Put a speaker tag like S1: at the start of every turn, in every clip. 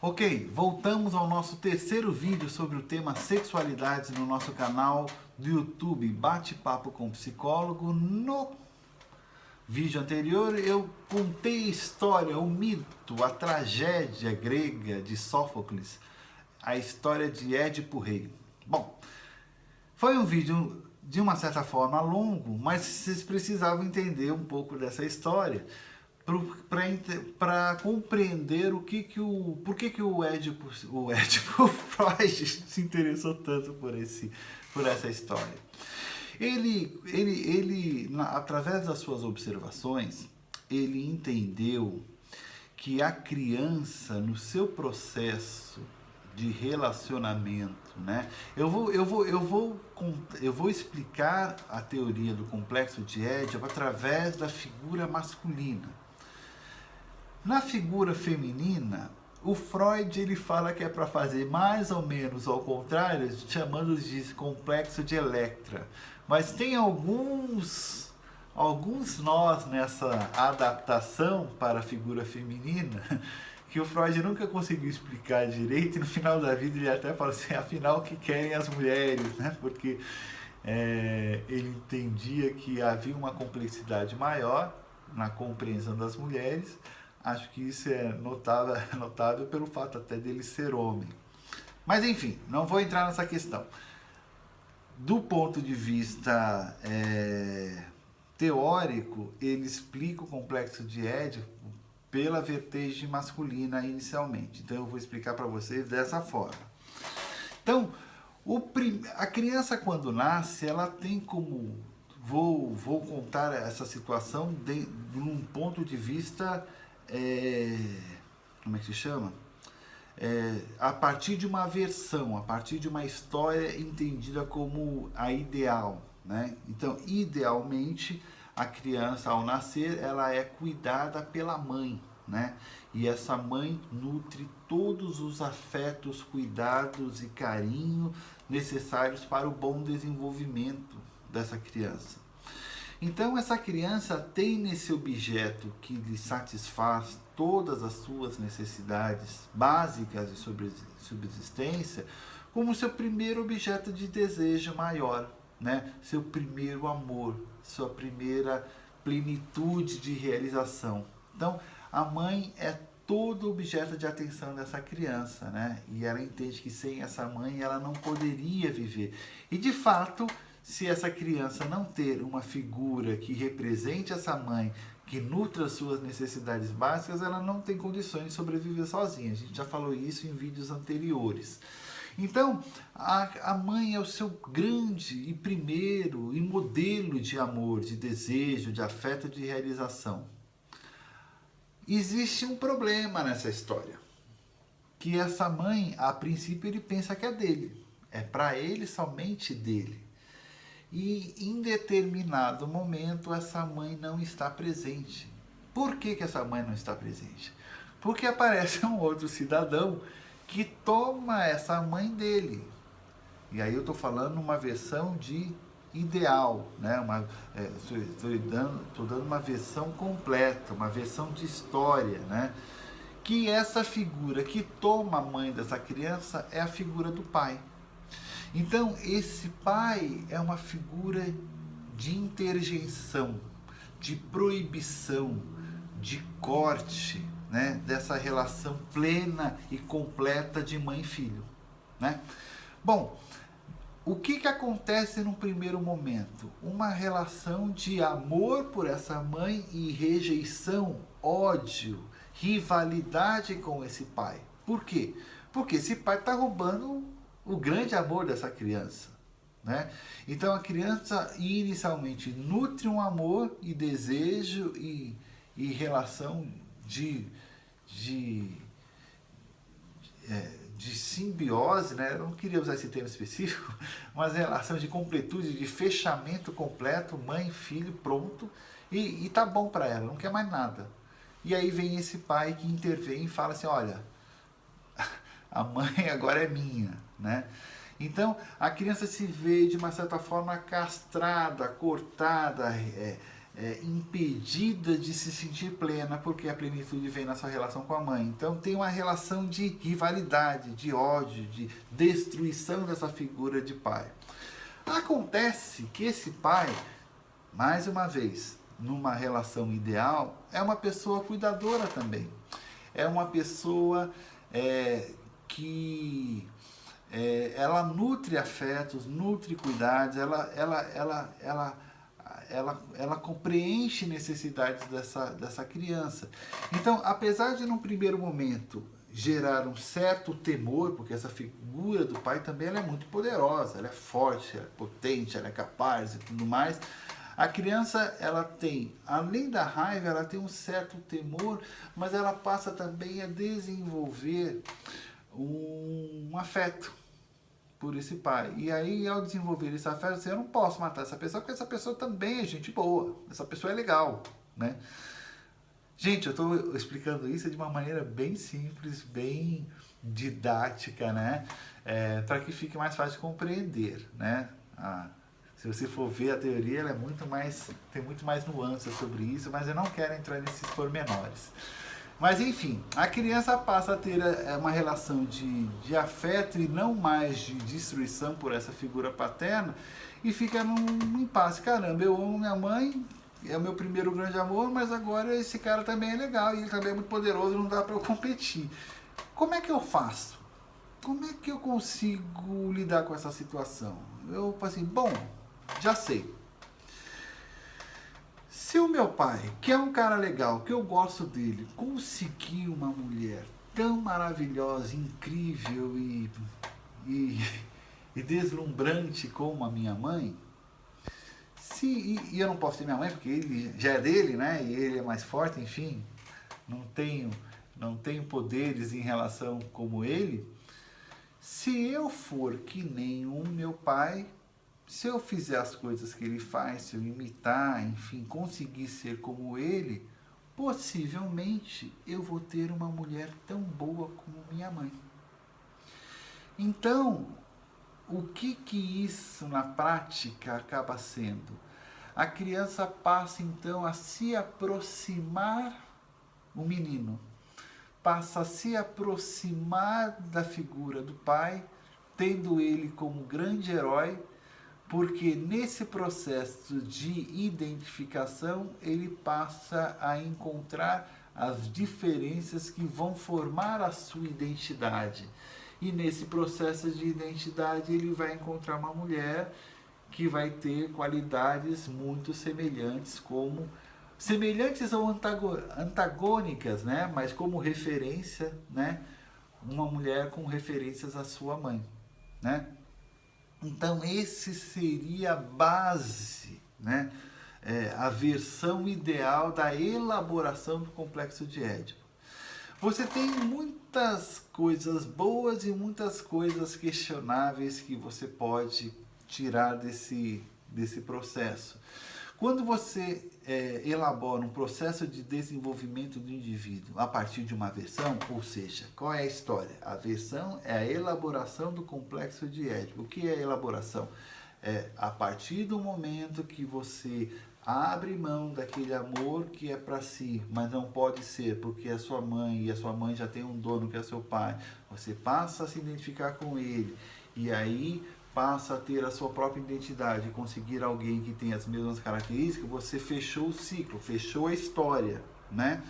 S1: Ok, voltamos ao nosso terceiro vídeo sobre o tema sexualidade no nosso canal do YouTube Bate-Papo com Psicólogo. No vídeo anterior eu contei a história, o mito, a tragédia grega de Sófocles, a história de Édipo Rei. Bom, foi um vídeo de uma certa forma longo, mas vocês precisavam entender um pouco dessa história para compreender por que o Édipo o Freud se interessou tanto por essa história. Através das suas observações, ele entendeu que a criança, no seu processo de relacionamento, né? Eu vou explicar a teoria do complexo de Édipo através da figura masculina. Na figura feminina, o Freud ele fala que é para fazer mais ou menos ao contrário, chamando de complexo de Electra. Mas tem alguns nós nessa adaptação para a figura feminina que o Freud nunca conseguiu explicar direito, e no final da vida ele até fala assim, afinal o que querem as mulheres, né? Porque ele entendia que havia uma complexidade maior na compreensão das mulheres. Acho que isso é notável pelo fato até dele ser homem. Mas enfim, não vou entrar nessa questão. Do ponto de vista teórico, ele explica o complexo de Édipo pela vertente masculina inicialmente. Então eu vou explicar para vocês dessa forma. Então, a criança quando nasce, ela tem como... Vou contar essa situação de um ponto de vista... como é que se chama? A partir de uma versão, a partir de uma história entendida como a ideal, né? Então, idealmente, a criança ao nascer, ela é cuidada pela mãe, né? E essa mãe nutre todos os afetos, cuidados e carinho necessários para o bom desenvolvimento dessa criança. Então essa criança tem nesse objeto que lhe satisfaz todas as suas necessidades básicas de subsistência como seu primeiro objeto de desejo maior, né? Seu primeiro amor, sua primeira plenitude de realização. Então a mãe é todo objeto de atenção dessa criança, né? E ela entende que sem essa mãe ela não poderia viver. E de fato, se essa criança não ter uma figura que represente essa mãe, que nutra as suas necessidades básicas, ela não tem condições de sobreviver sozinha. A gente já falou isso em vídeos anteriores. Então, a mãe é o seu grande e primeiro e modelo de amor, de desejo, de afeto, de realização. Existe um problema nessa história, que essa mãe, a princípio, ele pensa que é dele. É para ele, somente dele. E em determinado momento essa mãe não está presente. Por que essa mãe não está presente? Porque aparece um outro cidadão que toma essa mãe dele. E aí eu estou falando uma versão de ideal, né? Estou dando uma versão completa, uma versão de história, né? Que essa figura que toma a mãe dessa criança é a figura do pai. Então, esse pai é uma figura de interjeição, de proibição, de corte, né? Dessa relação plena e completa de mãe e filho, né? Bom, o que acontece no primeiro momento? Uma relação de amor por essa mãe e rejeição, ódio, rivalidade com esse pai. Por quê? Porque esse pai está roubando o grande amor dessa criança, né? Então a criança inicialmente nutre um amor e desejo e relação de simbiose, né? Eu não queria usar esse termo específico, mas relação de completude, de fechamento completo, mãe, filho, pronto, e tá bom para ela, não quer mais nada. E aí vem esse pai que intervém e fala assim, olha, a mãe agora é minha, né? Então, a criança se vê de uma certa forma castrada, cortada, impedida de se sentir plena, porque a plenitude vem na sua relação com a mãe. Então tem uma relação de rivalidade, de ódio, de destruição dessa figura de pai. Acontece que esse pai, mais uma vez, numa relação ideal, é uma pessoa cuidadora também. É uma pessoa que ela nutre afetos, nutre cuidados, ela preenche necessidades dessa criança. Então, apesar de num primeiro momento gerar um certo temor, porque essa figura do pai também ela é muito poderosa, ela é forte, ela é potente, ela é capaz e tudo mais, a criança, ela tem, além da raiva, ela tem um certo temor, mas ela passa também a desenvolver um afeto por esse pai. E aí, ao desenvolver esse afeto, assim, eu não posso matar essa pessoa, porque essa pessoa também é gente boa, essa pessoa é legal, né? Gente, eu estou explicando isso de uma maneira bem simples, bem didática, né? Para que fique mais fácil de compreender, né? Se você for ver a teoria, ela tem muito mais nuances sobre isso, mas eu não quero entrar nesses pormenores. Mas enfim, a criança passa a ter uma relação de afeto e não mais de destruição por essa figura paterna e fica num impasse. Caramba, eu amo minha mãe, é o meu primeiro grande amor, mas agora esse cara também é legal e ele também é muito poderoso, não dá para eu competir. Como é que eu faço? Como é que eu consigo lidar com essa situação? Eu falo assim, bom, já sei. Se o meu pai, que é um cara legal, que eu gosto dele, conseguir uma mulher tão maravilhosa, incrível e deslumbrante como a minha mãe, e eu não posso ter minha mãe porque ele já é dele, né? E ele é mais forte, enfim, não tenho poderes em relação como ele. Se eu for que nem o meu pai, se eu fizer as coisas que ele faz, se eu imitar, enfim, conseguir ser como ele, possivelmente eu vou ter uma mulher tão boa como minha mãe. Então, o que isso na prática acaba sendo? A criança passa então a se aproximar, o menino passa a se aproximar da figura do pai, tendo ele como grande herói, porque nesse processo de identificação ele passa a encontrar as diferenças que vão formar a sua identidade. E nesse processo de identidade ele vai encontrar uma mulher que vai ter qualidades muito semelhantes, semelhantes ou antagônicas, né? Mas como referência, né? Uma mulher com referências à sua mãe, né? Então, esse seria a base, né? A versão ideal da elaboração do complexo de Édipo. Você tem muitas coisas boas e muitas coisas questionáveis que você pode tirar desse processo. Quando você elabora um processo de desenvolvimento do indivíduo a partir de uma versão, ou seja, qual é a história? A versão é a elaboração do complexo de Édipo. O que é a elaboração? É a partir do momento que você abre mão daquele amor que é para si, mas não pode ser, porque é sua mãe e a sua mãe já tem um dono que é seu pai. Você passa a se identificar com ele e aí passa a ter a sua própria identidade, conseguir alguém que tem as mesmas características, você fechou o ciclo, fechou a história, né?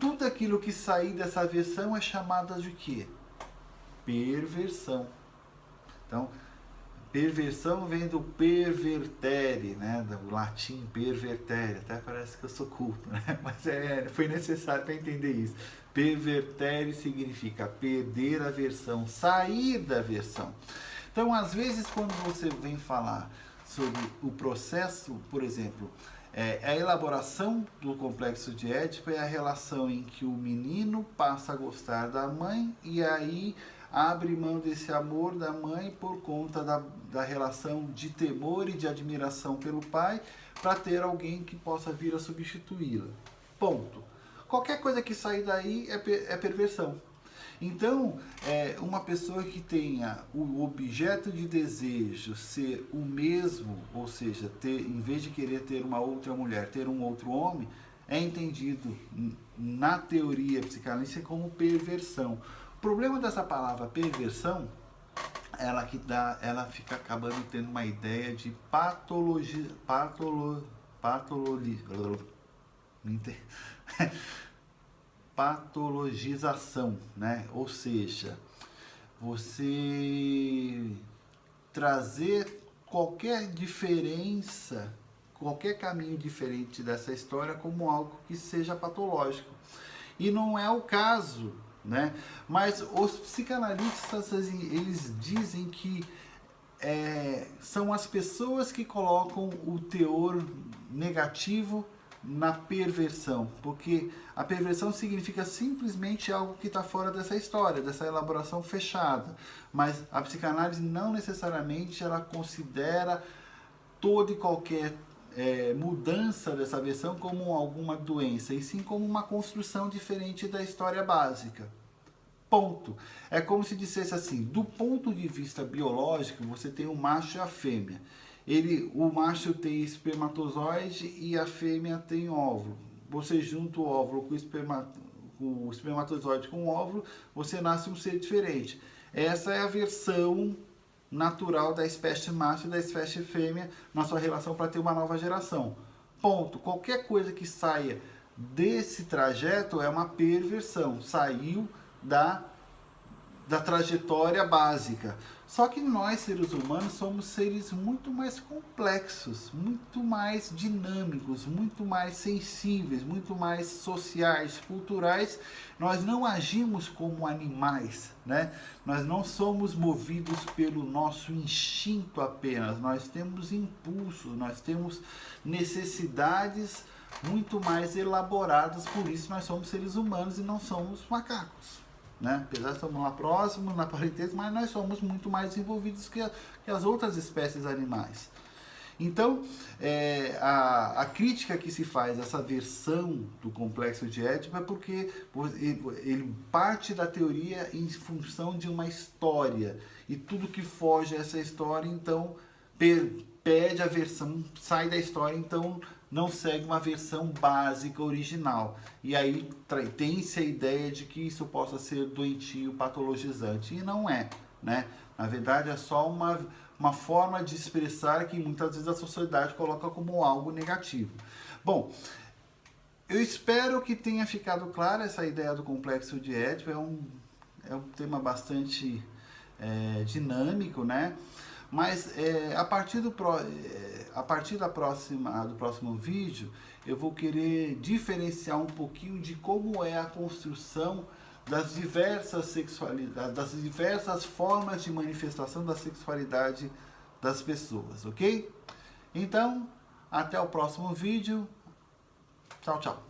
S1: Tudo aquilo que sair dessa versão é chamada de quê? Perversão. Então, perversão vem do pervertere, né? Do latim pervertere, até parece que eu sou culto, né? Mas foi necessário para entender isso. Pervertere significa perder a versão, sair da versão. Então, às vezes, quando você vem falar sobre o processo, por exemplo, a elaboração do complexo de Édipo é a relação em que o menino passa a gostar da mãe e aí abre mão desse amor da mãe por conta da relação de temor e de admiração pelo pai para ter alguém que possa vir a substituí-la. Ponto. Qualquer coisa que sair daí é perversão. Então, uma pessoa que tenha o objeto de desejo ser o mesmo, ou seja, em vez de querer ter uma outra mulher, ter um outro homem, é entendido na teoria psicanalítica como perversão. O problema dessa palavra perversão, ela fica acabando tendo uma ideia de patologização, né? Ou seja, você trazer qualquer diferença, qualquer caminho diferente dessa história como algo que seja patológico. E não é o caso, né? Mas os psicanalistas, eles dizem que são as pessoas que colocam o teor negativo na perversão, porque a perversão significa simplesmente algo que está fora dessa história, dessa elaboração fechada, mas a psicanálise não necessariamente ela considera toda e qualquer mudança dessa versão como alguma doença, e sim como uma construção diferente da história básica. Ponto. É como se dissesse assim, do ponto de vista biológico, você tem o macho e a fêmea. O macho tem espermatozoide e a fêmea tem óvulo. Você junta o óvulo com o espermatozoide com o óvulo, você nasce um ser diferente. Essa é a versão natural da espécie macho e da espécie fêmea na sua relação para ter uma nova geração. Ponto. Qualquer coisa que saia desse trajeto é uma perversão. Saiu da trajetória básica. Só que nós, seres humanos, somos seres muito mais complexos, muito mais dinâmicos, muito mais sensíveis, muito mais sociais, culturais. Nós não agimos como animais, né? Nós não somos movidos pelo nosso instinto apenas. Nós temos impulsos, nós temos necessidades muito mais elaboradas, por isso nós somos seres humanos e não somos macacos. Né? Apesar de estamos lá próximos, na parentela, mas nós somos muito mais desenvolvidos que as outras espécies animais. Então, a crítica que se faz a essa versão do complexo de Édipo é porque ele parte da teoria em função de uma história, e tudo que foge a essa história, então, perde a versão, sai da história, então não segue uma versão básica original. E aí tem-se a ideia de que isso possa ser doentio, patologizante. E não é, né? Na verdade é só uma forma de expressar que muitas vezes a sociedade coloca como algo negativo. Bom, eu espero que tenha ficado clara essa ideia do complexo de Édipo. É um tema bastante dinâmico, né? Mas a partir do próximo vídeo, eu vou querer diferenciar um pouquinho de como é a construção das diversas sexualidades, das diversas formas de manifestação da sexualidade das pessoas, ok? Então, até o próximo vídeo. Tchau, tchau.